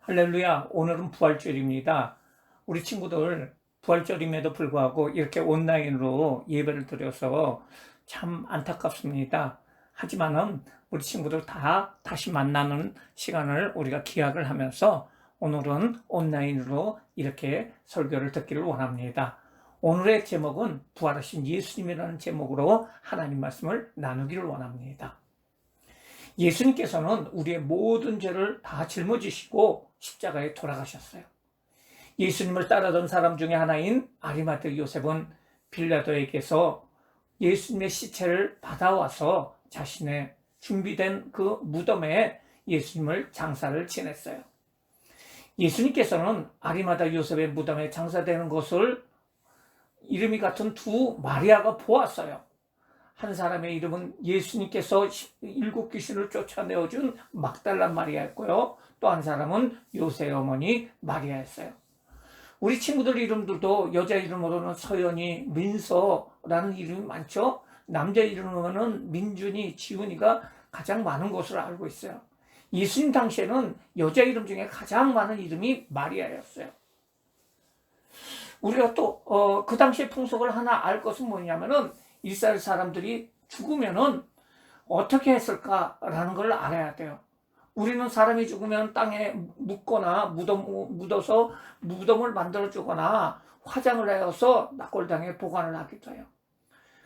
할렐루야, 오늘은 부활절입니다. 우리 친구들 부활절임에도 불구하고 이렇게 온라인으로 예배를 드려서 참 안타깝습니다. 하지만은 우리 친구들 다시 만나는 시간을 우리가 기약을 하면서 오늘은 온라인으로 이렇게 설교를 듣기를 원합니다. 오늘의 제목은 부활하신 예수님이라는 제목으로 하나님 말씀을 나누기를 원합니다. 예수님께서는 우리의 모든 죄를 다 짊어지시고 십자가에 돌아가셨어요. 예수님을 따르던 사람 중에 하나인 아리마대 요셉은 빌라도에게서 예수님의 시체를 받아와서 자신의 준비된 그 무덤에 예수님을 장사를 지냈어요. 예수님께서는 아리마대 요셉의 무덤에 장사되는 것을 이름이 같은 두 마리아가 보았어요. 한 사람의 이름은 예수님께서 7귀신을 쫓아내어준 막달라 마리아였고요. 또 한 사람은 요셉의 어머니 마리아였어요. 우리 친구들 이름들도 여자 이름으로는 서연이, 민서라는 이름이 많죠. 남자 이름으로는 민준이, 지훈이가 가장 많은 것으로 알고 있어요. 예수님 당시에는 여자 이름 중에 가장 많은 이름이 마리아였어요. 우리가 또 그 당시의 풍속을 하나 알 것은 뭐냐면은 이스라엘 사람들이 죽으면은 어떻게 했을까라는 걸 알아야 돼요. 우리는 사람이 죽으면 땅에 묻거나 묻어서 무덤을 만들어 주거나 화장을 하여서 낙골당에 보관을 하기도 해요.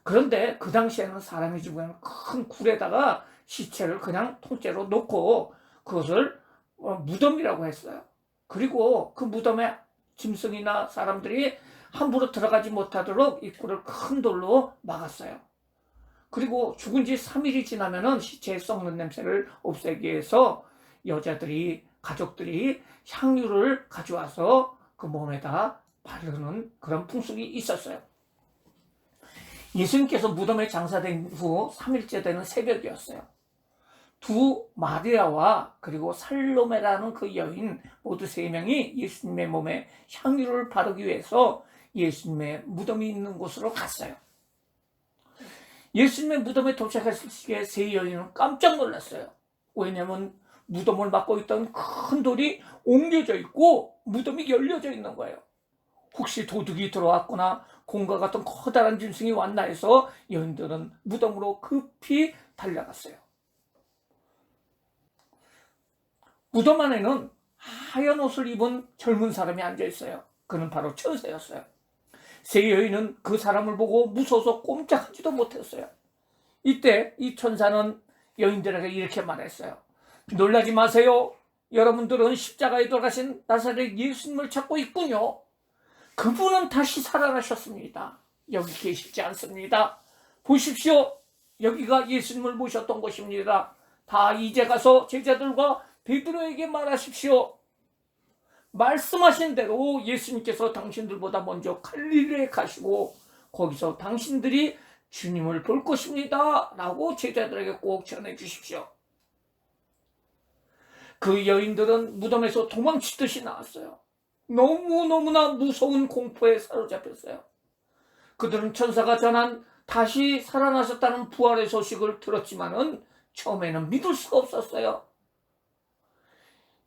그런데 그 당시에는 사람이 죽으면 큰 굴에다가 시체를 그냥 통째로 놓고 그것을 무덤이라고 했어요. 그리고 그 무덤에 짐승이나 사람들이 함부로 들어가지 못하도록 입구를 큰 돌로 막았어요. 그리고 죽은 지 3일이 지나면은 시체의 썩는 냄새를 없애기 위해서 여자들이, 가족들이 향유를 가져와서 그 몸에다 바르는 그런 풍습이 있었어요. 예수님께서 무덤에 장사된 후 3일째 되는 새벽이었어요. 두 마리아와 그리고 살로메라는 그 여인 모두 3명이 예수님의 몸에 향유를 바르기 위해서 예수님의 무덤이 있는 곳으로 갔어요. 예수님의 무덤에 도착했을 때 세 여인은 깜짝 놀랐어요. 왜냐하면 무덤을 막고 있던 큰 돌이 옮겨져 있고 무덤이 열려져 있는 거예요. 혹시 도둑이 들어왔거나 곰과 같은 커다란 짐승이 왔나 해서 여인들은 무덤으로 급히 달려갔어요. 무덤 안에는 하얀 옷을 입은 젊은 사람이 앉아 있어요. 그는 바로 천사였어요. 세 여인은 그 사람을 보고 무서워서 꼼짝하지도 못했어요. 이때 이 천사는 여인들에게 이렇게 말했어요. 놀라지 마세요. 여러분들은 십자가에 돌아가신 나사렛 예수님을 찾고 있군요. 그분은 다시 살아나셨습니다. 여기 계시지 않습니다. 보십시오. 여기가 예수님을 모셨던 곳입니다. 다 이제 가서 제자들과 베드로에게 말하십시오. 말씀하신 대로 예수님께서 당신들보다 먼저 갈릴리에 가시고 거기서 당신들이 주님을 볼 것입니다. 라고 제자들에게 꼭 전해주십시오. 그 여인들은 무덤에서 도망치듯이 나왔어요. 너무너무나 무서운 공포에 사로잡혔어요. 그들은 천사가 전한 다시 살아나셨다는 부활의 소식을 들었지만은 처음에는 믿을 수가 없었어요.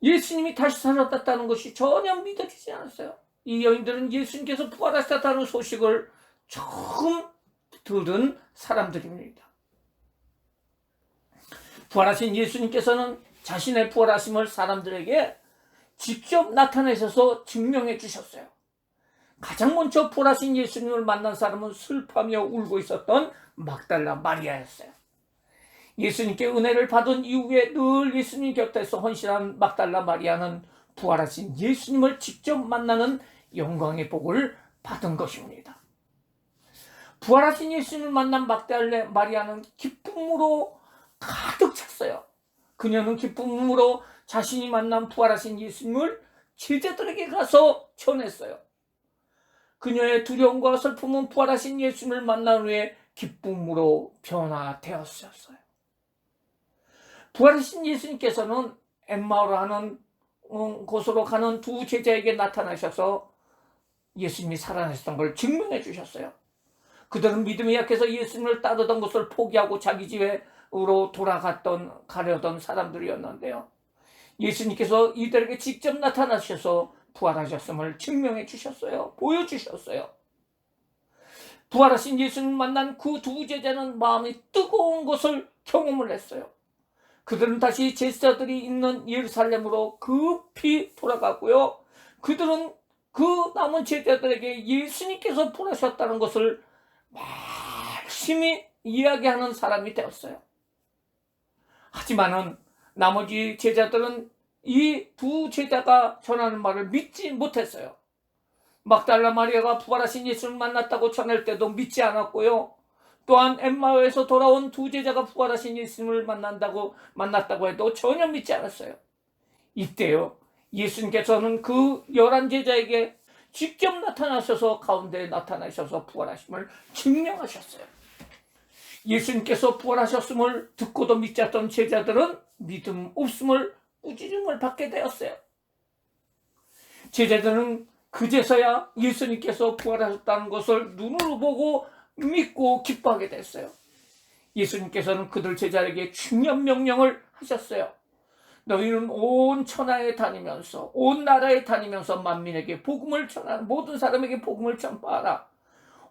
예수님이 다시 살아났다는 것이 전혀 믿어지지 않았어요. 이 여인들은 예수님께서 부활하셨다는 소식을 처음 들은 사람들입니다. 부활하신 예수님께서는 자신의 부활하심을 사람들에게 직접 나타내셔서 증명해 주셨어요. 가장 먼저 부활하신 예수님을 만난 사람은 슬퍼하며 울고 있었던 막달라 마리아였어요. 예수님께 은혜를 받은 이후에 늘 예수님 곁에서 헌신한 막달라 마리아는 부활하신 예수님을 직접 만나는 영광의 복을 받은 것입니다. 부활하신 예수님을 만난 막달라 마리아는 기쁨으로 가득 찼어요. 그녀는 기쁨으로 자신이 만난 부활하신 예수님을 제자들에게 가서 전했어요. 그녀의 두려움과 슬픔은 부활하신 예수님을 만난 후에 기쁨으로 변화되었어요. 부활하신 예수님께서는 엠마오라 하는 곳으로 가는 두 제자에게 나타나셔서 예수님이 살아나셨던 걸 증명해 주셨어요. 그들은 믿음이 약해서 예수님을 따르던 것을 포기하고 자기 집으로 가려던 사람들이었는데요. 예수님께서 이들에게 직접 나타나셔서 부활하셨음을 증명해 주셨어요. 보여주셨어요. 부활하신 예수님을 만난 그 두 제자는 마음이 뜨거운 것을 경험을 했어요. 그들은 다시 제자들이 있는 예루살렘으로 급히 돌아가고요. 그들은 그 남은 제자들에게 예수님께서 부활하셨다는 것을 열심히 이야기하는 사람이 되었어요. 하지만은 나머지 제자들은 이 두 제자가 전하는 말을 믿지 못했어요. 막달라 마리아가 부활하신 예수를 만났다고 전할 때도 믿지 않았고요. 또한 엠마오에서 돌아온 두 제자가 부활하신 예수님을 만났다고 해도 전혀 믿지 않았어요. 이때요, 예수님께서는 그 11제자에게 직접 나타나셔서 가운데 나타나셔서 부활하심을 증명하셨어요. 예수님께서 부활하셨음을 듣고도 믿지 않던 제자들은 믿음 없음을 꾸짖음을 받게 되었어요. 제자들은 그제서야 예수님께서 부활하셨다는 것을 눈으로 보고 믿고 기뻐하게 됐어요. 예수님께서는 그들 제자에게 중요한 명령을 하셨어요. 너희는 온 천하에 다니면서 온 나라에 다니면서 만민에게 복음을 전하라. 모든 사람에게 복음을 전파하라.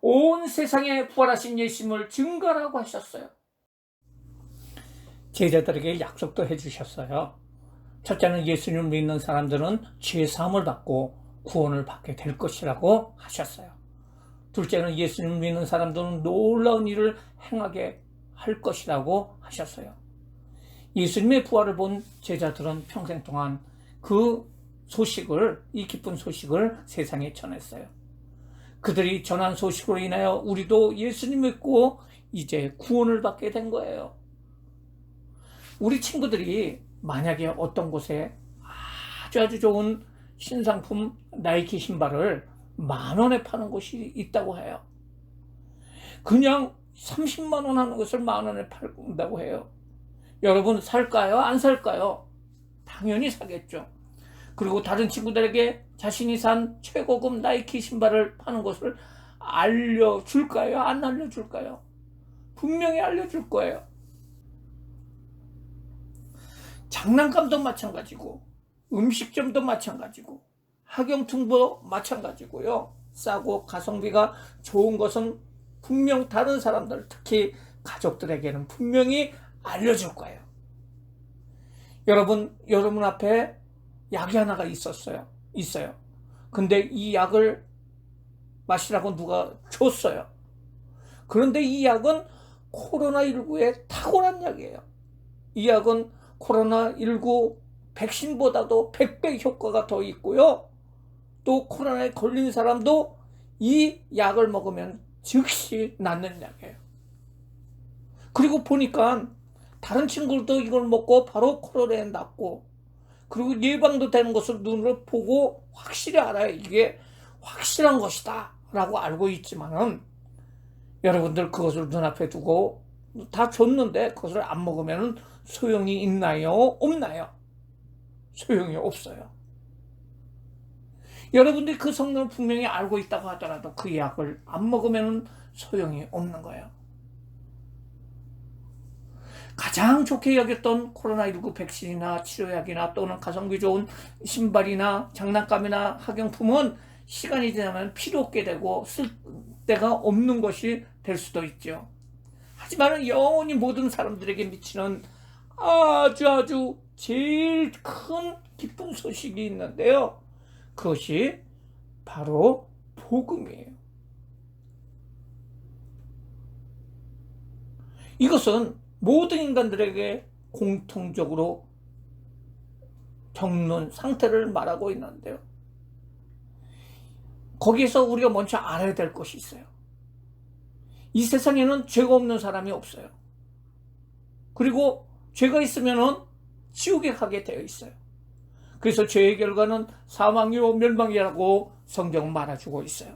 온 세상에 부활하신 예수님을 증거하라고 하셨어요. 제자들에게 약속도 해주셨어요. 첫째는 예수님을 믿는 사람들은 죄사함을 받고 구원을 받게 될 것이라고 하셨어요. 둘째는 예수님을 믿는 사람들은 놀라운 일을 행하게 할 것이라고 하셨어요. 예수님의 부활을 본 제자들은 평생 동안 그 소식을, 이 기쁜 소식을 세상에 전했어요. 그들이 전한 소식으로 인하여 우리도 예수님 믿고 이제 구원을 받게 된 거예요. 우리 친구들이 만약에 어떤 곳에 아주 좋은 신상품 나이키 신발을 10,000원에 파는 곳이 있다고 해요. 그냥 30만 원 하는 것을 10,000원에 팔는다고 해요. 여러분 살까요? 안 살까요? 당연히 사겠죠. 그리고 다른 친구들에게 자신이 산 최고급 나이키 신발을 파는 것을 알려줄까요? 안 알려줄까요? 분명히 알려줄 거예요. 장난감도 마찬가지고 음식점도 마찬가지고 학용품도 마찬가지고요. 싸고 가성비가 좋은 것은 분명 다른 사람들, 특히 가족들에게는 분명히 알려줄 거예요. 여러분 앞에 약이 하나가 있어요. 근데 이 약을 마시라고 누가 줬어요. 그런데 이 약은 코로나19에 탁월한 약이에요. 이 약은 코로나19 백신보다도 100배 효과가 더 있고요. 또 코로나에 걸린 사람도 이 약을 먹으면 즉시 낫는 약이에요. 그리고 보니까 다른 친구들도 이걸 먹고 바로 코로나에 낫고, 그리고 예방도 되는 것을 눈으로 보고 확실히 알아요. 이게 확실한 것이다 라고 알고 있지만은, 여러분들 그것을 눈앞에 두고 다 줬는데 그것을 안 먹으면 소용이 있나요? 없나요? 소용이 없어요. 여러분들이 그 성능을 분명히 알고 있다고 하더라도 그 약을 안 먹으면 소용이 없는 거예요. 가장 좋게 여겼던 코로나19 백신이나 치료약이나 또는 가성비 좋은 신발이나 장난감이나 학용품은 시간이 지나면 필요 없게 되고 쓸 데가 없는 것이 될 수도 있죠. 하지만 영원히 모든 사람들에게 미치는 아주 제일 큰 기쁜 소식이 있는데요. 그것이 바로 복음이에요. 이것은 모든 인간들에게 공통적으로 겪는 상태를 말하고 있는데요. 거기에서 우리가 먼저 알아야 될 것이 있어요. 이 세상에는 죄가 없는 사람이 없어요. 그리고 죄가 있으면 지옥에 가게 되어 있어요. 그래서 죄의 결과는 사망이요 멸망이라고 성경은 말해주고 있어요.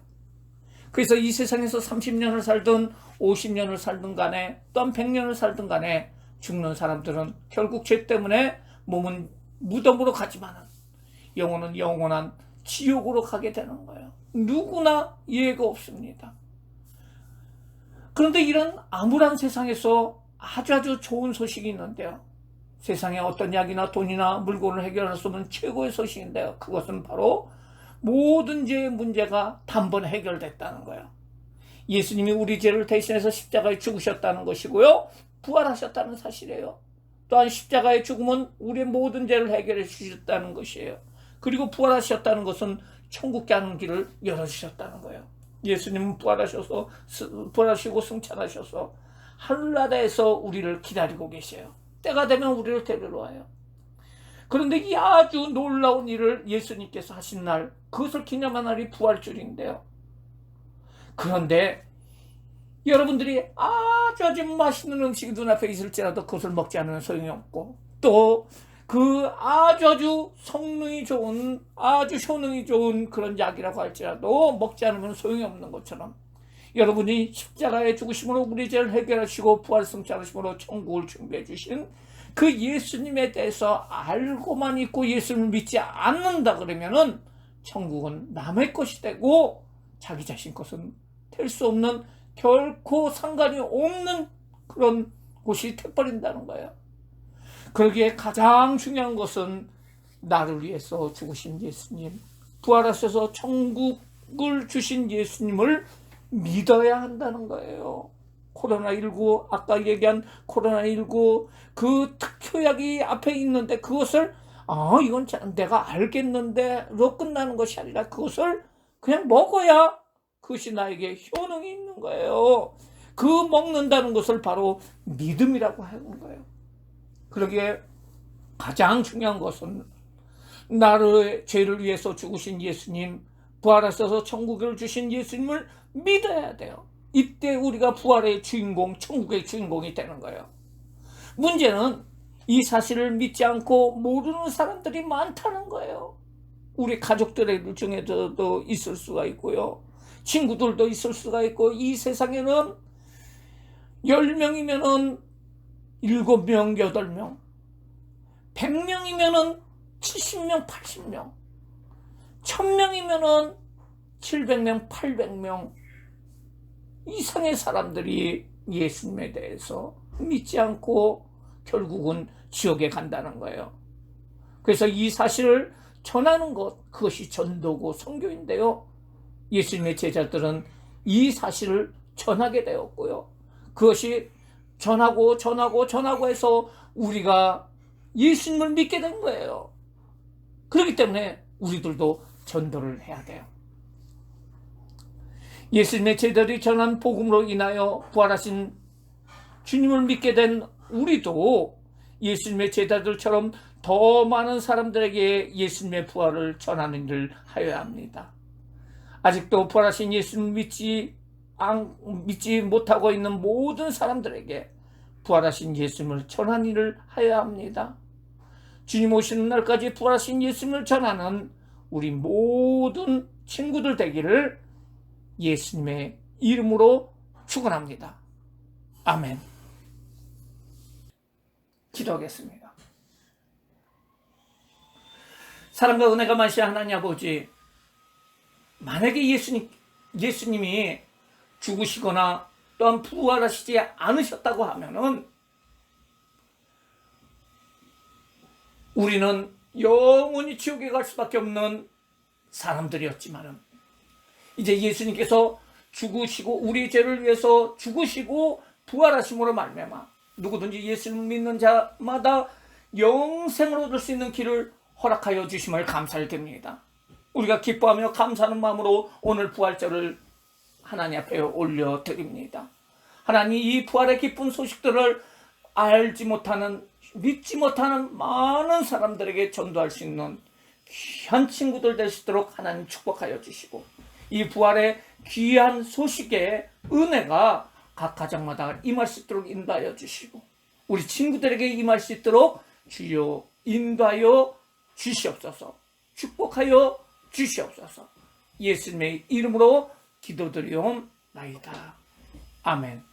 그래서 이 세상에서 30년을 살든 50년을 살든 간에 또한 100년을 살든 간에 죽는 사람들은 결국 죄 때문에 몸은 무덤으로 가지만 영혼은 영원한 지옥으로 가게 되는 거예요. 누구나 예외가 없습니다. 그런데 이런 암울한 세상에서 아주 좋은 소식이 있는데요. 세상에 어떤 약이나 돈이나 물건을 해결할 수 없는 최고의 소식인데요. 그것은 바로 모든 죄의 문제가 단번에 해결됐다는 거예요. 예수님이 우리 죄를 대신해서 십자가에 죽으셨다는 것이고요. 부활하셨다는 사실이에요. 또한 십자가의 죽음은 우리의 모든 죄를 해결해 주셨다는 것이에요. 그리고 부활하셨다는 것은 천국 가는 길을 열어주셨다는 거예요. 예수님은 부활하시고 승천하셔서 하늘나라에서 우리를 기다리고 계세요. 때가 되면 우리를 데리러 와요. 그런데 이 아주 놀라운 일을 예수님께서 하신 날, 그것을 기념한 날이 부활절인데요. 그런데 여러분들이 아주 맛있는 음식이 눈앞에 있을지라도 그것을 먹지 않으면 소용이 없고, 또 그 아주 성능이 좋은, 아주 효능이 좋은 그런 약이라고 할지라도 먹지 않으면 소용이 없는 것처럼, 여러분이 십자가의 죽으심으로 우리 죄를 해결하시고 부활승천하심으로 천국을 준비해 주신 그 예수님에 대해서 알고만 있고 예수님을 믿지 않는다 그러면은 천국은 남의 것이 되고 자기 자신 것은 될 수 없는, 결코 상관이 없는 그런 곳이 돼버린다는 거예요. 그러기에 가장 중요한 것은 나를 위해서 죽으신 예수님, 부활하셔서 천국을 주신 예수님을 믿어야 한다는 거예요. 코로나19, 아까 얘기한 코로나19 그 특효약이 앞에 있는데 그것을 이건 내가 알겠는데로 끝나는 것이 아니라 그것을 그냥 먹어야 그것이 나에게 효능이 있는 거예요. 그 먹는다는 것을 바로 믿음이라고 하는 거예요. 그러기에 가장 중요한 것은 나의 죄를 위해서 죽으신 예수님, 부활하셔서 천국을 주신 예수님을 믿어야 돼요. 이때 우리가 부활의 주인공, 천국의 주인공이 되는 거예요. 문제는 이 사실을 믿지 않고 모르는 사람들이 많다는 거예요. 우리 가족들 중에도 있을 수가 있고요, 친구들도 있을 수가 있고, 이 세상에는 10명이면은 7명, 8명, 100명이면은 70명, 80명, 1000명이면은 700명, 800명 이상의 사람들이 예수님에 대해서 믿지 않고 결국은 지옥에 간다는 거예요. 그래서 이 사실을 전하는 것, 그것이 전도고 선교인데요. 예수님의 제자들은 이 사실을 전하게 되었고요. 그것이 전하고 해서 우리가 예수님을 믿게 된 거예요. 그렇기 때문에 우리들도 전도를 해야 돼요. 예수님의 제자들이 전한 복음으로 인하여 부활하신 주님을 믿게 된 우리도 예수님의 제자들처럼 더 많은 사람들에게 예수님의 부활을 전하는 일을 하여야 합니다. 아직도 부활하신 예수님을 믿지 못하고 있는 모든 사람들에게 부활하신 예수님을 전하는 일을 하여야 합니다. 주님 오시는 날까지 부활하신 예수님을 전하는 우리 모든 친구들 되기를 예수님의 이름으로 축원합니다. 아멘. 기도하겠습니다. 사랑과 은혜가 많으신 하나님 아버지, 만약에 예수님이 죽으시거나 또한 부활하시지 않으셨다고 하면은 우리는 영원히 지옥에 갈 수밖에 없는 사람들이었지만은, 이제 예수님께서 죽으시고 우리 죄를 위해서 죽으시고 부활하심으로 말미암아 누구든지 예수님을 믿는 자마다 영생을 얻을 수 있는 길을 허락하여 주심을 감사를 드립니다. 우리가 기뻐하며 감사하는 마음으로 오늘 부활절을 하나님 앞에 올려드립니다. 하나님, 이 부활의 기쁜 소식들을 알지 못하는, 믿지 못하는 많은 사람들에게 전도할 수 있는 귀한 친구들 될 수 있도록 하나님 축복하여 주시고, 이 부활의 귀한 소식의 은혜가 각 가정마다 임할 수 있도록 인도하여 주시고, 우리 친구들에게 임할 수 있도록 주여 인도하여 주시옵소서. 축복하여 주시옵소서. 예수님의 이름으로 기도드리옵나이다. 아멘.